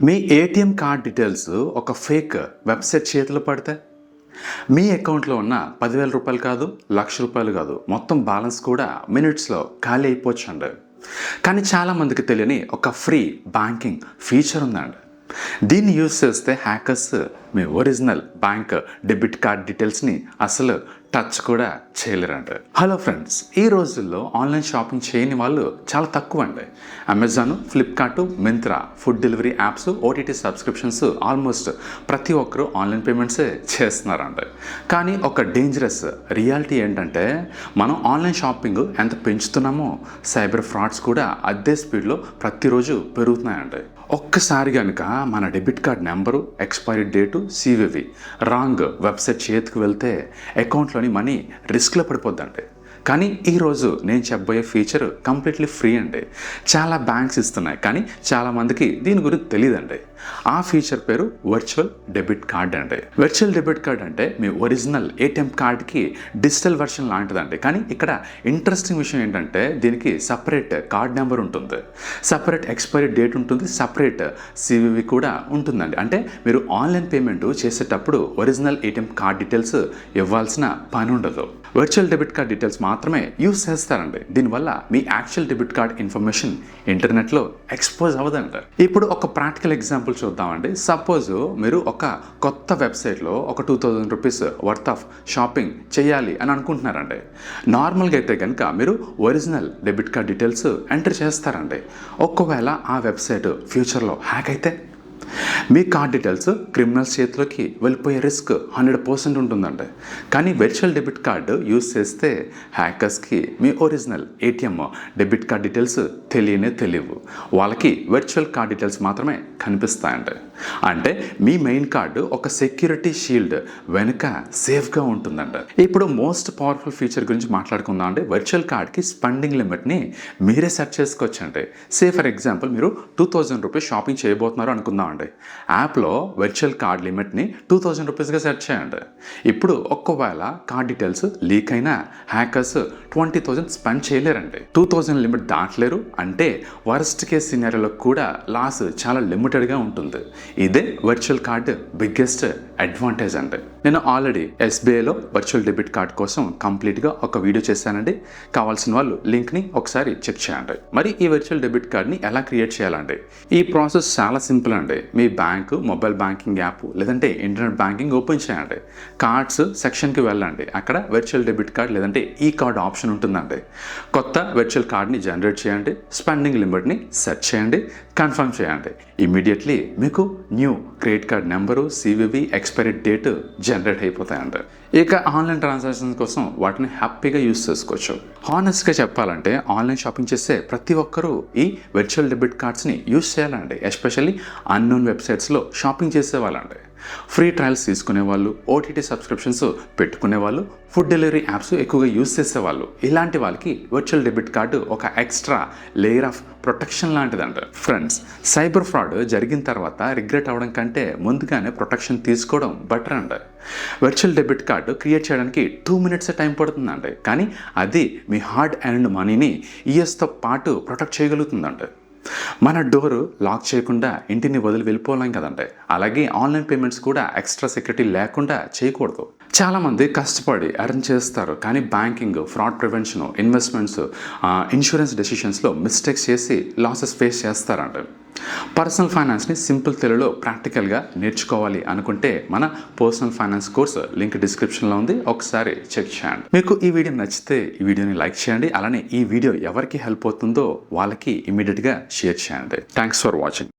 మీ ATM card details ఒక fake website చేతిలో పడితే మీ అకౌంట్లో ఉన్న 10,000 రూపాయలు కాదు, ₹1,00,000 కాదు, మొత్తం బ్యాలెన్స్ కూడా మినిట్స్లో ఖాళీ అయిపోవచ్చండి. కానీ చాలామందికి తెలియని ఒక ఫ్రీ బ్యాంకింగ్ ఫీచర్ ఉందండి. దీన్ని యూజ్ చేస్తే హ్యాకర్స్ మీ ఒరిజినల్ బ్యాంక్ డెబిట్ కార్డ్ డీటెయిల్స్ని అసలు టచ్ కూడా చేయలేరండి. హలో ఫ్రెండ్స్, ఈ రోజుల్లో ఆన్లైన్ షాపింగ్ చేయని వాళ్ళు చాలా తక్కువ అండి. Amazon, Flipkart, Myntra, food delivery apps, OTT subscriptions almost ప్రతి ఒక్కరూ ఆన్లైన్ పేమెంట్సే చేస్తున్నారండి. కానీ ఒక డేంజరస్ రియాలిటీ ఏంటంటే మనం ఆన్లైన్ షాపింగ్ ఎంత పెంచుతున్నామో సైబర్ ఫ్రాడ్స్ కూడా అదే స్పీడ్లో ప్రతిరోజు పెరుగుతున్నాయండి. ఒక్కసారి కనుక మన debit card number, expiry date, CVV wrong website చేతికి వెళ్తే అకౌంట్లోని మనీ రిస్క్లో పడిపోద్దండి. కానీ ఈరోజు నేను చెప్పబోయే ఫీచర్ కంప్లీట్లీ ఫ్రీ అండి. చాలా బ్యాంక్స్ ఇస్తున్నాయి, కానీ చాలామందికి దీని గురించి తెలియదండి. ఆ ఫీచర్ పేరు వర్చువల్ డెబిట్ కార్డ్ అండి. వర్చువల్ డెబిట్ కార్డ్ అంటే మీ ఒరిజినల్ ఏటీఎం కార్డ్కి డిజిటల్ వెర్షన్ లాంటిదండి. కానీ ఇక్కడ ఇంట్రెస్టింగ్ విషయం ఏంటంటే దీనికి సపరేట్ కార్డ్ నెంబర్ ఉంటుంది, సపరేట్ ఎక్స్పైరీ డేట్ ఉంటుంది, సపరేట్ సివివి కూడా ఉంటుందండి. అంటే మీరు ఆన్లైన్ పేమెంట్ చేసేటప్పుడు ఒరిజినల్ ఏటీఎం కార్డ్ డీటెయిల్స్ ఇవ్వాల్సిన పని ఉండదు. వర్చువల్ డెబిట్ కార్డ్ డీటెయిల్స్ మాత్రమే యూజ్ చేస్తారండి. దీనివల్ల మీ యాక్చువల్ డెబిట్ కార్డ్ ఇన్ఫర్మేషన్ ఇంటర్నెట్లో ఎక్స్పోజ్ అవ్వదండి. ఇప్పుడు ఒక ప్రాక్టికల్ ఎగ్జాంపుల్ చూద్దామండి. సపోజ్ మీరు ఒక కొత్త వెబ్సైట్లో ఒక 2,000 రూపీస్ వర్త్ ఆఫ్ షాపింగ్ చేయాలి అని అనుకుంటున్నారండి. నార్మల్గా అయితే కనుక మీరు original debit card details enter చేస్తారండి. ఒకవేళ ఆ వెబ్సైట్ ఫ్యూచర్లో హ్యాక్ అయితే మీ కార్డ్ డీటెయిల్స్ క్రిమినల్స్ చేతిలోకి వెళ్ళిపోయే రిస్క్ 100% ఉంటుందండి. కానీ వర్చువల్ డెబిట్ కార్డు యూజ్ చేస్తే హ్యాకర్స్కి మీ original ATM debit card details తెలియవు. వాళ్ళకి వర్చువల్ కార్డ్ డీటెయిల్స్ మాత్రమే కనిపిస్తాయండి. అంటే మీ మెయిన్ కార్డు ఒక సెక్యూరిటీ షీల్డ్ వెనుక సేఫ్గా ఉంటుందండి. ఇప్పుడు మోస్ట్ పవర్ఫుల్ ఫీచర్ గురించి మాట్లాడుకుందాం అండి. వర్చువల్ కార్డ్కి స్పెండింగ్ లిమిట్ని మీరే సెట్ చేసుకోవచ్చండి. సే ఫర్ ఎగ్జాంపుల్ మీరు 2,000 రూపీస్ షాపింగ్ చేయబోతున్నారు అనుకుందాం అండి. యాప్లో వర్చువల్ కార్డ్ లిమిట్ని 2,000 రూపీస్గా సెట్ చేయండి. ఇప్పుడు ఒక్కవేళ కార్డ్ డీటెయిల్స్ లీక్ అయినా హ్యాకర్స్ 20,000 స్పెండ్ చేయలేరండి. 2,000 లిమిట్ దాటలేరు అంటే వర్స్ట్ కేస్ సినారియోలో కూడా లాస్ చాలా లిమిటెడ్గా ఉంటుంది. ఇదే వర్చువల్ కార్డ్ బిగ్గెస్ట్ అడ్వాంటేజ్ అండి. నేను ఆల్రెడీ ఎస్బీఐలో వర్చువల్ డెబిట్ కార్డ్ కోసం కంప్లీట్గా ఒక వీడియో చేశానండి. కావాల్సిన వాళ్ళు లింక్ని ఒకసారి చెక్ చేయండి. మరి ఈ వర్చువల్ డెబిట్ కార్డ్ని ఎలా క్రియేట్ చేయాలండి? ఈ ప్రాసెస్ చాలా సింపుల్ అండి. మీ బ్యాంకు మొబైల్ బ్యాంకింగ్ యాప్ లేదంటే ఇంటర్నెట్ బ్యాంకింగ్ ఓపెన్ చేయండి. కార్డ్స్ సెక్షన్కి వెళ్ళండి. అక్కడ వర్చువల్ డెబిట్ కార్డ్ లేదంటే ఈ కార్డ్ ఆప్షన్ ఉంటుందండి. కొత్త వర్చువల్ కార్డ్ని జనరేట్ చేయండి. స్పెండింగ్ లిమిట్ని సెట్ చేయండి. కన్ఫర్మ్ చేయండి. ఇమీడియట్లీ మీకు new credit card number, CVV, expiry date generate అయిపోతాయండి. ఇక ఆన్లైన్ ట్రాన్సాక్షన్స్ కోసం వాటిని హ్యాపీగా యూజ్ చేసుకోవచ్చు. హానెస్ట్గా చెప్పాలంటే ఆన్లైన్ షాపింగ్ చేసే ప్రతి ఒక్కరూ ఈ వర్చువల్ డెబిట్ కార్డ్స్ని యూజ్ చేయాలండి. ఎస్పెషల్లీ అన్నోన్ వెబ్సైట్స్లో షాపింగ్ చేసేవాళ్ళండి. ఫ్రీ ట్రయల్స్ తీసుకునే వాళ్ళు, ఓటీటీ సబ్స్క్రిప్షన్స్ పెట్టుకునే వాళ్ళు, ఫుడ్ డెలివరీ యాప్స్ ఎక్కువగా యూజ్ చేసేవాళ్ళు, ఇలాంటి వాళ్ళకి వర్చువల్ డెబిట్ కార్డు ఒక ఎక్స్ట్రా లేయర్ ఆఫ్ ప్రొటెక్షన్ లాంటిదంట. ఫ్రెండ్స్, సైబర్ ఫ్రాడ్ జరిగిన తర్వాత రిగ్రెట్ అవ్వడం కంటే ముందుగానే ప్రొటెక్షన్ తీసుకోవడం బెటర్ అండి. వర్చువల్ డెబిట్ కార్డు క్రియేట్ చేయడానికి 2 మినిట్స్ టైం పడుతుందండి. కానీ అది మీ హార్డ్ ఎర్న్డ్ మనీని ఇయర్స్తో పాటు ప్రొటెక్ట్ చేయగలుగుతుందండి. మన డోరు లాక్ చేయకుండా ఇంటిని వదిలి వెళ్ళిపోలేం కదండి. అలాగే ఆన్లైన్ పేమెంట్స్ కూడా ఎక్స్ట్రా సెక్యూరిటీ లేకుండా చేయకూడదు. చాలామంది కష్టపడి ఎర్న్ చేస్తారు, కానీ banking, fraud prevention, investments, insurance డెసిషన్స్లో మిస్టేక్స్ చేసి లాసెస్ ఫేస్ చేస్తారండి. పర్సనల్ ఫైనాన్స్ని సింపుల్ తెలుగులో ప్రాక్టికల్గా నేర్చుకోవాలి అనుకుంటే మన పర్సనల్ ఫైనాన్స్ కోర్స్ లింక్ డిస్క్రిప్షన్లో ఉంది, ఒకసారి చెక్ చేయండి. మీకు ఈ వీడియో నచ్చితే ఈ వీడియోని లైక్ చేయండి. అలానే ఈ వీడియో ఎవరికి హెల్ప్ అవుతుందో వాళ్ళకి ఇమీడియట్గా షేర్ చేయండి. Thanks for watching.